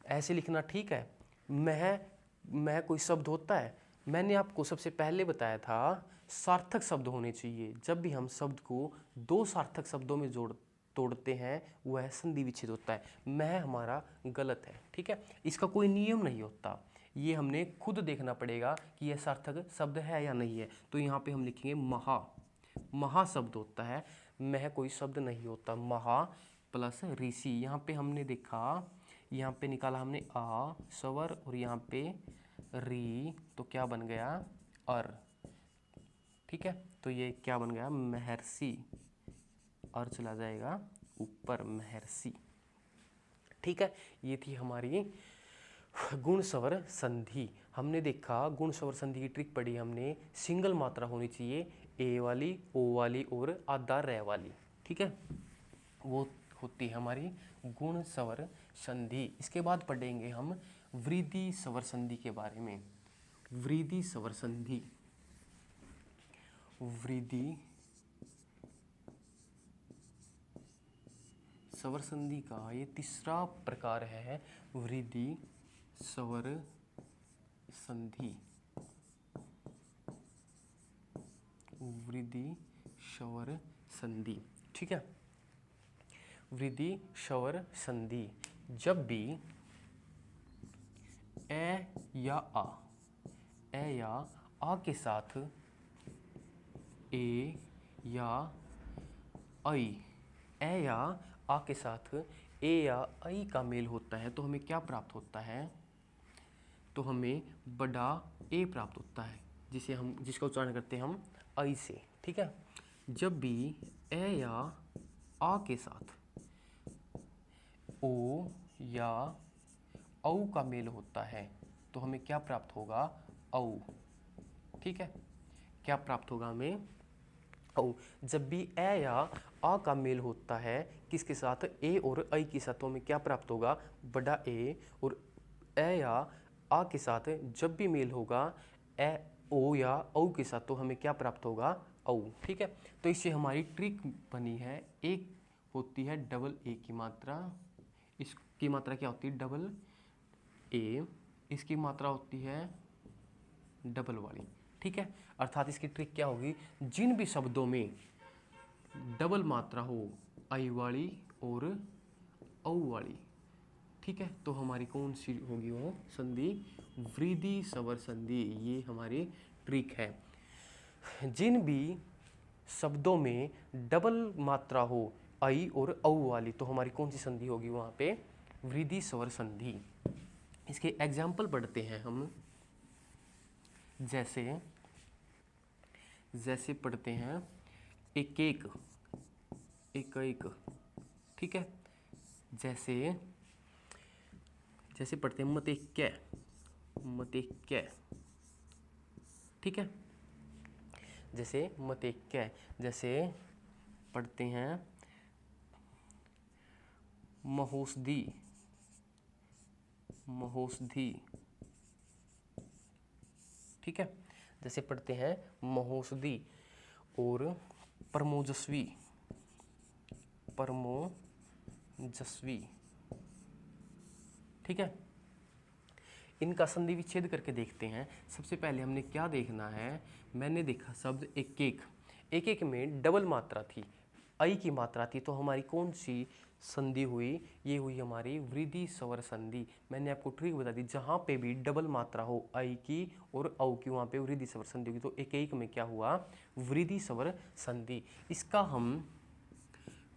ऐसे लिखना ठीक है। मह कोई शब्द होता है, मैंने आपको सबसे पहले बताया था सार्थक शब्द होने चाहिए। जब भी हम शब्द को दो सार्थक शब्दों में तोड़ते हैं वह संधि विच्छेद होता है। मह हमारा गलत है, ठीक है, इसका कोई नियम नहीं होता, ये हमने खुद देखना पड़ेगा कि यह सार्थक शब्द है या नहीं है। तो यहाँ पे हम लिखेंगे महा, महा शब्द होता है, मह कोई शब्द नहीं होता। महा प्लस ऋषि, यहाँ पे हमने देखा, यहाँ पे निकाला हमने आ स्वर और यहाँ पे री, तो क्या बन गया, अर। ठीक है, तो ये क्या बन गया, महर्षि, और चला जाएगा ऊपर, महर्षि। ठीक है, ये थी हमारी गुण स्वर संधि। हमने देखा गुण स्वर संधि की ट्रिक पढ़ी हमने, सिंगल मात्रा होनी चाहिए, ए वाली, ओ वाली और आधा रे वाली। ठीक है, वो होती है हमारी गुण स्वर संधि। इसके बाद पढ़ेंगे हम वृद्धि स्वर संधि के बारे में। वृद्धि स्वर संधि, वृद्धि स्वर संधि का ये तीसरा प्रकार है, वृद्धि स्वर संधि। वृद्धि स्वर संधि, ठीक है, वृद्धि स्वर संधि, जब भी ए या आ के साथ ए या आई, ए या आ के साथ ए या आई का मेल होता है, तो हमें क्या प्राप्त होता है, तो हमें बड़ा ए प्राप्त होता है, जिसका उच्चारण करते हैं हम आई से। ठीक है, जब भी ए या आ के साथ ओ या औ का मेल होता है, तो हमें क्या प्राप्त होगा, औ। ठीक है, क्या प्राप्त होगा हमें, औ। जब भी ए या आ का मेल होता है किसके साथ, ए और आई के साथ, तो हमें क्या प्राप्त होगा, बड़ा ए। और ए या आ के साथ जब भी मेल होगा ए ओ या औ के साथ, तो हमें क्या प्राप्त होगा, औ। ठीक है, तो इससे हमारी ट्रिक बनी है, एक होती है डबल ए की मात्रा, इसकी मात्रा क्या होती है, डबल ए, इसकी मात्रा होती है डबल वाली। ठीक है, अर्थात इसकी ट्रिक क्या होगी, जिन भी शब्दों में डबल मात्रा हो, आई वाली और औ वाली, ठीक है, तो हमारी कौन सी होगी वो संधि, वृद्धि स्वर संधि, ये हमारी ट्रिक है। जिन भी शब्दों में डबल मात्रा हो, आई और औ वाली, तो हमारी कौन सी संधि होगी वहाँ पे, वृद्धि स्वर संधि। इसके एग्जाम्पल पढ़ते हैं हम, जैसे पढ़ते हैं एक एक, ठीक है, जैसे पढ़ते हैं मत एक कै, ठीक है, जैसे मत एक कै, जैसे पढ़ते हैं महोषधि, ठीक है, जैसे पढ़ते हैं महोषधि, और परमोजस्वी, ठीक है, इनका संधि विच्छेद करके देखते हैं। सबसे पहले हमने क्या देखना है, मैंने देखा शब्द एक में डबल मात्रा थी, आई की मात्रा थी, तो हमारी कौन सी संधि हुई, ये हुई हमारी वृद्धि स्वर संधि। मैंने आपको ट्रिक बता दी, जहाँ पे भी डबल मात्रा हो आई की और औ की, वहाँ पे वृद्धि स्वर संधि होगी, तो एक में क्या हुआ, वृद्धि स्वर संधि। इसका हम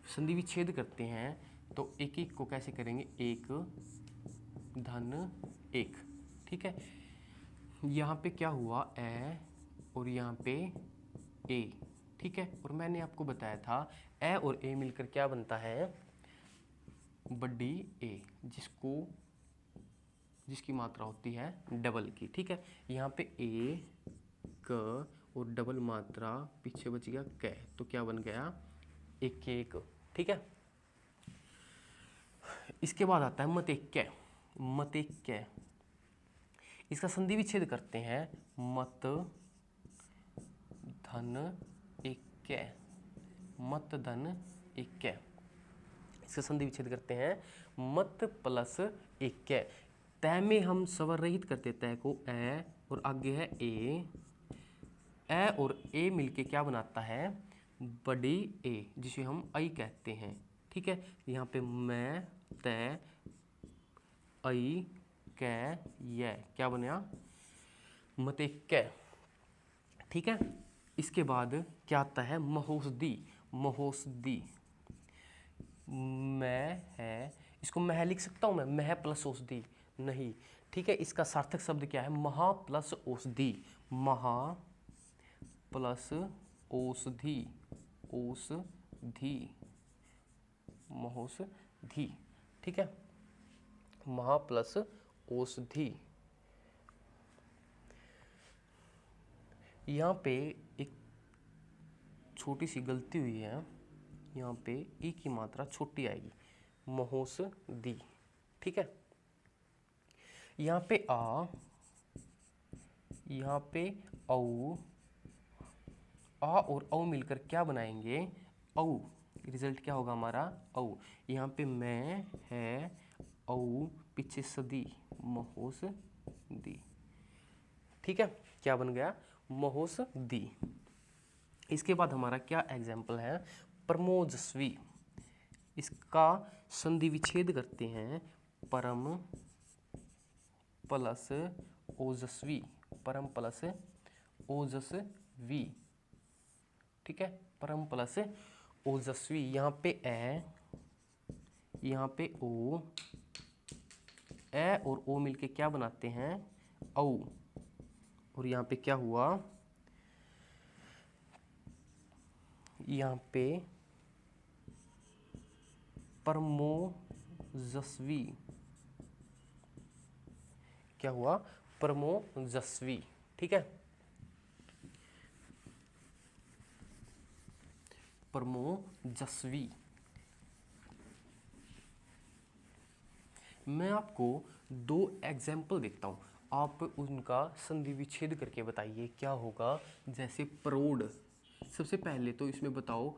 संधि विच्छेद करते हैं, तो एक को कैसे करेंगे, एक धन एक, ठीक है, यहाँ पे क्या हुआ, ए और यहाँ पे ए, ठीक है, और मैंने आपको बताया था ए और ए मिलकर क्या बनता है, बड़ी ए, जिसकी मात्रा होती है डबल की। ठीक है, यहाँ पे ए क और डबल मात्रा पीछे बच गया क, तो क्या बन गया एक एक। ठीक है, इसके बाद आता है मतेक्य। मतेक्य, इसका संधि विच्छेद करते हैं मत धन एक्य। मत धन एक्य, इसका संधि विच्छेद करते हैं मत प्लस एक्य। तय में हम स्वर रहित करते तय को ए और आगे है ए और ए मिलके क्या बनाता है बड़ी ए, जिसे हम आई कहते हैं। ठीक है, यहाँ पे मैं तय आई कै ये क्या बना मतेक्य। ठीक है, इसके बाद क्या आता है महोषधि। महोषधि, मैं है, इसको मैं लिख सकता हूँ, मैं मह प्लस औषधि नहीं। ठीक है, इसका सार्थक शब्द क्या है महा प्लस औषधि। महा प्लस औषधि, औषधि, महोषधि। ठीक है, महा प्लस औषधि। यहाँ पे एक छोटी सी गलती हुई है, यहाँ पे ई की मात्रा छोटी आएगी, महोषधि। ठीक है, यहाँ पे आ, यहाँ पे औ, आ और औ मिलकर क्या बनाएंगे औ। रिजल्ट क्या होगा हमारा औ। यहाँ पे मैं है औ पीछे सदी, महोषधि। ठीक है, क्या बन गया महोषधि। इसके बाद हमारा क्या एग्जाम्पल है परमोजस्वी। इसका संधि विच्छेद करते हैं परम प्लस ओजस्वी। परम प्लस ओजस्वी। ठीक है, परम प्लस ओजस्वी। यहाँ पे ए, यहाँ पे ओ, ए और ओ मिलके क्या बनाते हैं औ। और यहाँ पे क्या हुआ, यहाँ पे परमोजस्वी। क्या हुआ परमोजस्वी। ठीक है, परमोजस्वी। मैं आपको दो एग्जाम्पल देता हूँ, आप उनका संधि विच्छेद करके बताइए क्या होगा। जैसे प्रौढ़, सबसे पहले तो इसमें बताओ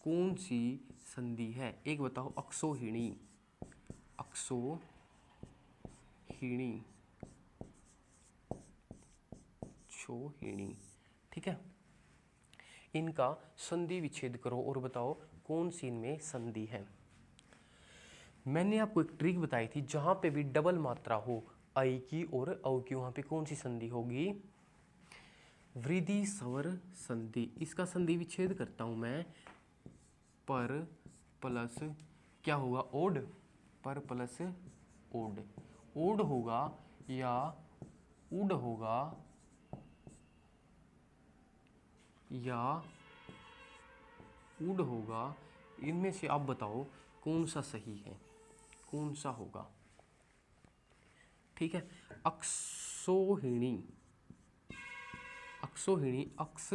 कौन सी संधि है। एक बताओ अक्षोहिणी, अक्षोहिणी, क्षोहिणी। ठीक है, इनका संधि विच्छेद करो और बताओ कौन सी इनमें संधि है। मैंने आपको एक ट्रिक बताई थी, जहां पे भी डबल मात्रा हो आई की और औ की, वहां पे कौन सी संधि होगी वृद्धि स्वर संधि। इसका संधि विच्छेद करता हूं मैं पर प्लस क्या होगा ओड, पर प्लस ओड। ओड होगा या उड होगा या उड होगा, इनमें से आप बताओ कौन सा सही है, कौन सा होगा। ठीक है, अक्षोहिणी, अक्षोहिणी, अक्ष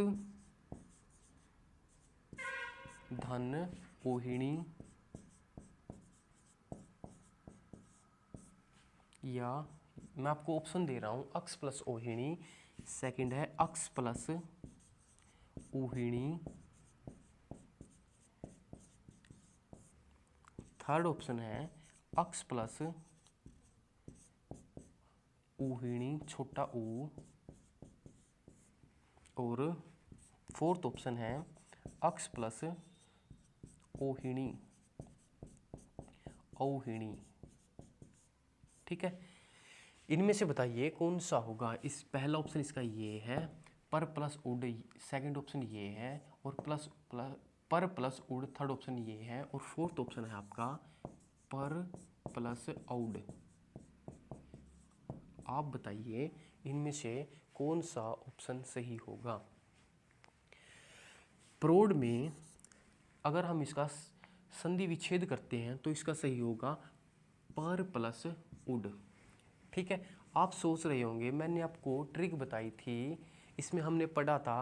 धन ओहिणी, या मैं आपको ऑप्शन दे रहा हूं अक्ष प्लस ओहिणी। सेकंड है अक्ष प्लस ओहिणी। थर्ड ऑप्शन है अक्ष प्लस ओहिणी छोटा ऊ। और फोर्थ ऑप्शन है अक्ष प्लस ओहिणी, औहिणी। ठीक है, इनमें से बताइए कौन सा होगा। इस पहला ऑप्शन इसका ये है पर प्लस उड, सेकंड ऑप्शन ये है, और पर प्लस उड थर्ड ऑप्शन ये है, और फोर्थ ऑप्शन है आपका पर प्लस औड। आप बताइए इनमें से कौन सा ऑप्शन सही होगा। प्रौढ़ में अगर हम इसका संधि विच्छेद करते हैं तो इसका सही होगा पर प्लस उड। ठीक है, आप सोच रहे होंगे मैंने आपको ट्रिक बताई थी, इसमें हमने पढ़ा था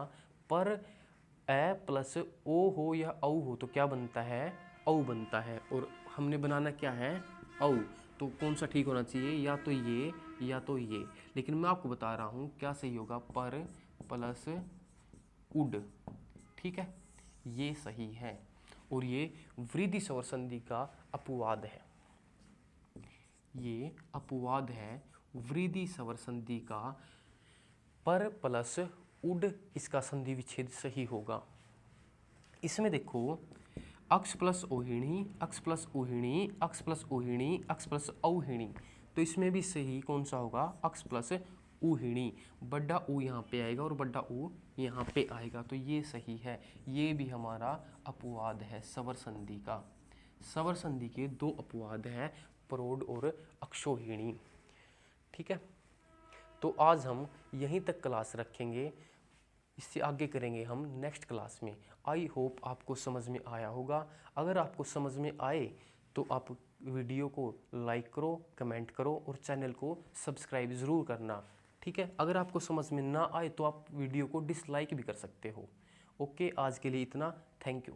पर ए प्लस ओ हो या औ हो तो क्या बनता है, औ बनता है, और हमने बनाना क्या है, औ। तो कौन सा ठीक होना चाहिए, या तो ये या तो ये, लेकिन मैं आपको बता रहा हूँ क्या सही होगा, पर प्लस उड। ठीक है, ये सही है, और ये वृद्धि स्वर संधि का अपवाद है, ये अपवाद है वृद्धि स्वर संधि का, पर प्लस उड इसका संधि विच्छेद सही होगा। इसमें देखो अक्ष प्लस ओहिणी, अक्ष प्लस ओहिणी, अक्ष प्लस ओहिणी, अक्ष प्लस औहिणी, तो इसमें भी सही कौन सा होगा, अक्ष प्लस ऊहिणी। बड़ा ऊ यहाँ पे आएगा और बड़ा ऊ यहाँ पे आएगा, तो ये सही है। ये भी हमारा अपवाद है स्वर संधि का। स्वर संधि के दो अपवाद हैं, प्रौढ़ और अक्षोहिणी। ठीक है, तो आज हम यहीं तक क्लास रखेंगे, इससे आगे करेंगे हम नेक्स्ट क्लास में। आई होप आपको समझ में आया होगा। अगर आपको समझ में आए तो आप वीडियो को लाइक करो, कमेंट करो और चैनल को सब्सक्राइब ज़रूर करना। ठीक है, अगर आपको समझ में ना आए तो आप वीडियो को डिसलाइक भी कर सकते हो। ओके, आज के लिए इतना, थैंक यू।